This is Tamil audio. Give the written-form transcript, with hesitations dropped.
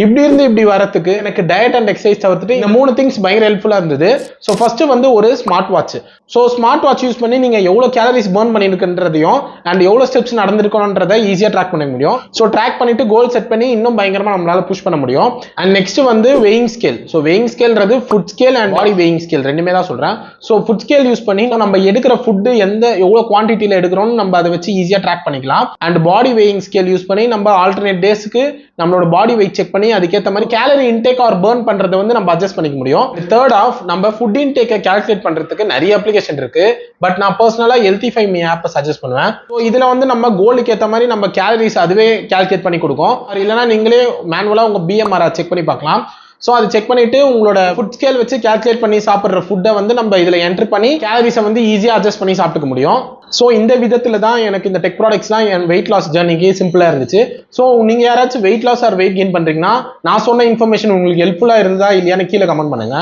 இப்படி இருந்து இப்படி வரதுக்கு எனக்கு டயட் அண்ட் எக்ஸசைஸ் தவிர்த்துட்டு இந்த 3 திங்ஸ் பயங்கர ஹெல்ப்ஃபுல்லா இருந்தது. ஸோ ஃபர்ஸ்ட் வந்து ஒரு smart watch. So smart watch use பண்ணி நீங்க எவ்வளவு கேலரிஸ் பர்ன் பண்ணிருக்குன்றதையும் அண்ட் எவ்வளவு ஸ்டெப்ஸ் நடந்திருக்கணும்ன்றதை ஈஸியா ட்ராக் பண்ண முடியும். ஸோ ட்ராக் பண்ணிட்டு கோல் செட் பண்ணி இன்னும் பயங்கரமா நம்மளால புஷ் பண்ண முடியும். அண்ட் நெக்ஸ்ட் வந்து வெயிங் ஸ்கேல். ஸோ வெயிங் ஸ்கேல்ன்றது food scale and body weighing scale ரெண்டுமே தான் சொல்றேன். ஸோ ஃபுட் ஸ்கேல் யூஸ் பண்ணி நம்ம எடுக்கிற ஃபுட் எவ்வளவு குவான்டிட்டியில எடுக்கிறோம் நம்ம அதை வச்சு ஈஸியா ட்ராக் பண்ணிக்கலாம். And body weighing scale use பண்ணி நம்ம ஆல்டர்னேட் டேஸ்க்கு நம்மளோட பாடி வெயிட் செக் பண்ணி அதுக்கேற்ற மாதிரி கேலரி இன்டேக் ஆர் பர்ன் பண்றதை வந்து நம்ம அட்ஜஸ்ட் பண்ணிக்க முடியும். தேர்ட் ஆஃப் நம்ம ஃபுட் இன்டேக்கை கால்குலேட் பண்றதுக்கு நிறைய அப்ளிகேஷன் இருக்கு. பட் நான் பர்சனலா ஹெல்த்திஃபை மீ ஆப்பை சஜஸ்ட் பண்ணுவேன். ஸோ இதுல வந்து நம்ம கோலுக்கு ஏற்ற மாதிரி நம்ம கேலரிஸ் அதுவே கால்குலேட் பண்ணி கொடுக்கும். இல்லைன்னா நீங்களே மேனுவலா உங்க பிஎம்ஆர் செக் பண்ணி பார்க்கலாம். ஸோ அதை செக் பண்ணிட்டு உங்களோட ஃபுட் ஸ்கேல் வச்சு கால்குலேட் பண்ணி சாப்பிட்ற ஃபுட்டை வந்து நம்ம இதில் என்டர் பண்ணி கேலரிஸை வந்து ஈஸியாக அட்ஜஸ்ட் பண்ணி சாப்பிட்டுக்க முடியும். ஸோ இந்த விதத்தில் தான் எனக்கு இந்த டெக் ப்ராடக்ட்ஸ்லாம் என் வெயிட் லாஸ் ஜர்னிக்கு சிம்பிளாக இருந்துச்சு. ஸோ நீங்கள் யாராச்சும் weight loss or weight gain பண்ணுறீங்கன்னா நான் சொன்ன இன்ஃபர்மேஷன் உங்களுக்கு ஹெல்ப்ஃபுல்லாக இருந்தா இல்லையான்னு கீழே கமெண்ட் பண்ணுங்க.